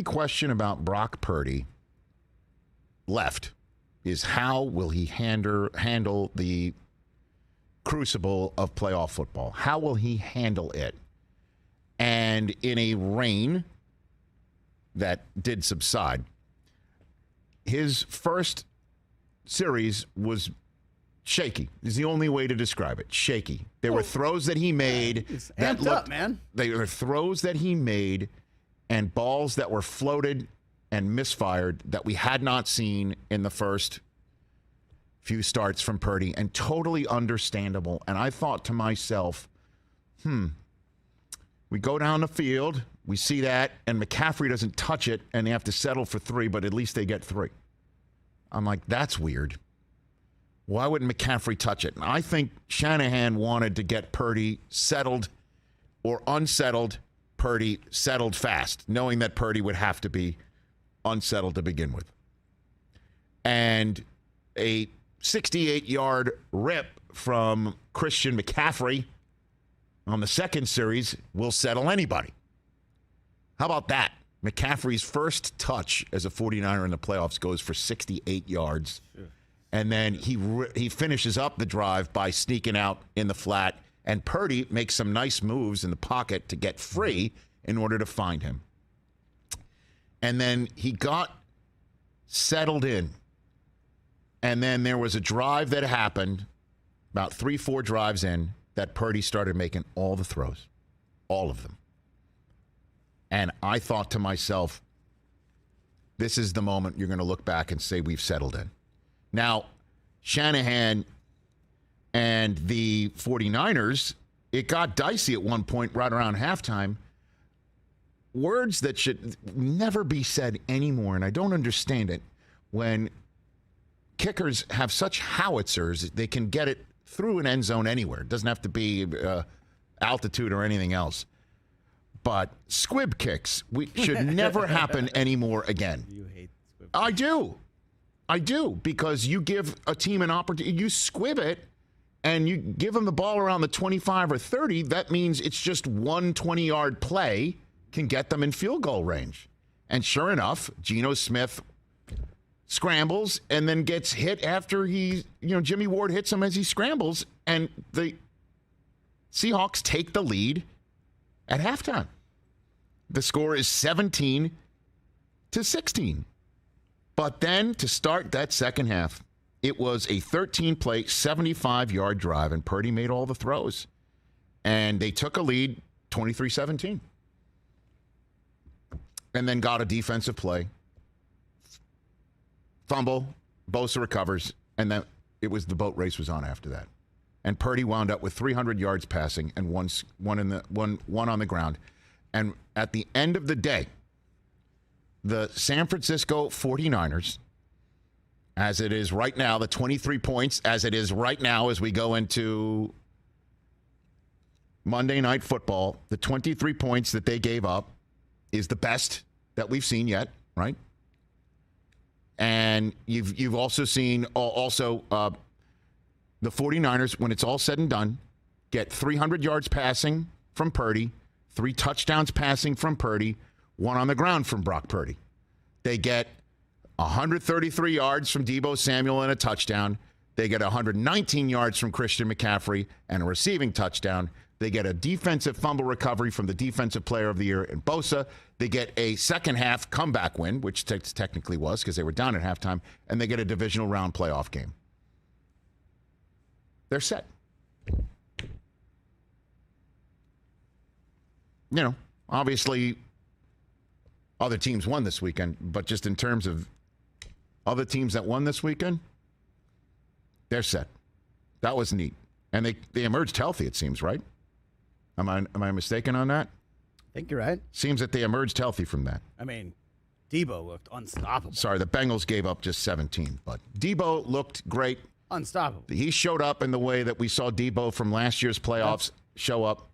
only question about Brock Purdy left is how will he handle the crucible of playoff football? How will he handle it? And in a rain that did subside, his first series was shaky. Is the only way to describe it. Shaky. There were throws that he made that looked, man. They were throws that he made and balls that were floated and misfired that we had not seen in the first few starts from Purdy, and totally understandable. And I thought to myself, we go down the field, we see that, and McCaffrey doesn't touch it, and they have to settle for 3, but at least they get 3. I'm like, that's weird. Why wouldn't McCaffrey touch it? And I think Shanahan wanted to get Purdy settled or unsettled, Purdy settled fast, knowing that Purdy would have to be unsettled to begin with. And a 68-yard rip from Christian McCaffrey on the second series will settle anybody. How about that? McCaffrey's first touch as a 49er in the playoffs goes for 68 yards. Sure. And then he finishes up the drive by sneaking out in the flat, and Purdy makes some nice moves in the pocket to get free in order to find him. And then he got settled in. And then there was a drive that happened about 3-4 drives in that Purdy started making all the throws, all of them. And I thought to myself, this is the moment you're going to look back and say we've settled in. Now, Shanahan and the 49ers, it got dicey at one point right around halftime. Words that should never be said anymore, and I don't understand it, when kickers have such howitzers, they can get it through an end zone anywhere. It doesn't have to be altitude or anything else. But squib kicks should never happen anymore again. You hate squib kicks. I do, because you give a team an opportunity. You squib it, and you give them the ball around the 25 or 30. That means it's just one 20-yard play can get them in field goal range. And sure enough, Geno Smith scrambles and then gets hit after Jimmy Ward hits him as he scrambles, and the Seahawks take the lead at halftime. The score is 17-16. But then to start that second half, it was a 13-play, 75-yard drive, and Purdy made all the throws. And they took a lead 23-17. And then got a defensive play. Fumble, Bosa recovers, and then the boat race was on after that. And Purdy wound up with 300 yards passing and one on the ground. And at the end of the day, the San Francisco 49ers, as it is right now, the 23 points, as it is right now as we go into Monday Night Football, the 23 points that they gave up is the best that we've seen yet, right? And you've also seen the 49ers, when it's all said and done, get 300 yards passing from Purdy, 3 touchdowns passing from Purdy, 1 on the ground from Brock Purdy. They get 133 yards from Deebo Samuel and a touchdown. They get 119 yards from Christian McCaffrey and a receiving touchdown. They get a defensive fumble recovery from the Defensive Player of the Year in Bosa. They get a second-half comeback win, which technically was because they were down at halftime, and they get a divisional round playoff game. They're set. Obviously, other teams won this weekend, but just in terms of other teams that won this weekend, they're set. That was neat. And they emerged healthy, it seems, right? Am I mistaken on that? I think you're right. Seems that they emerged healthy from that. I mean, Deebo looked unstoppable. Sorry, the Bengals gave up just 17, but Deebo looked great. Unstoppable. He showed up in the way that we saw Deebo from last year's playoffs show up.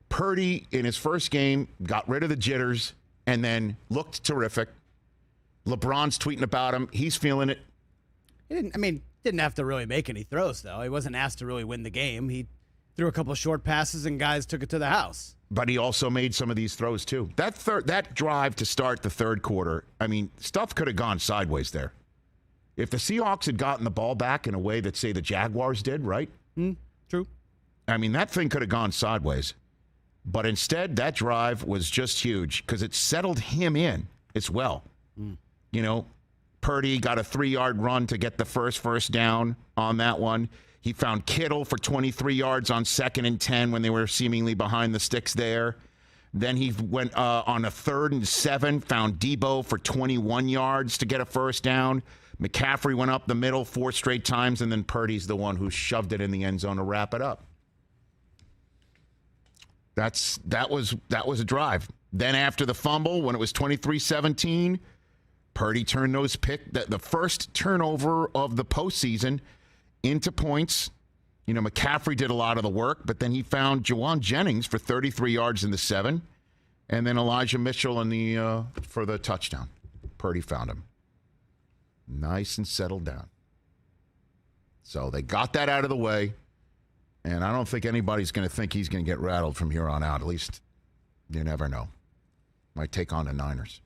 Purdy, in his first game, got rid of the jitters and then looked terrific. LeBron's tweeting about him. He's feeling it. He didn't have to really make any throws, though. He wasn't asked to really win the game. Threw a couple short passes and guys took it to the house. But he also made some of these throws too. That drive to start the third quarter, I mean, stuff could have gone sideways there. If the Seahawks had gotten the ball back in a way that, say, the Jaguars did, right? True. I mean, that thing could have gone sideways. But instead, that drive was just huge because it settled him in as well. You know, Purdy got a 3-yard run to get the first down on that one. He found Kittle for 23 yards on 2nd and 10 when they were seemingly behind the sticks there. Then he went on a 3rd and 7, found Debo for 21 yards to get a first down. McCaffrey went up the middle 4 straight times, and then Purdy's the one who shoved it in the end zone to wrap it up. That was a drive. Then after the fumble, when it was 23-17, Purdy turned the first turnover of the postseason into points. You know, McCaffrey did a lot of the work, but then he found Juwan Jennings for 33 yards in the 7, and then Elijah Mitchell for the touchdown. Purdy found him. Nice and settled down. So they got that out of the way, and I don't think anybody's going to think he's going to get rattled from here on out. At least you never know. Might take on the Niners.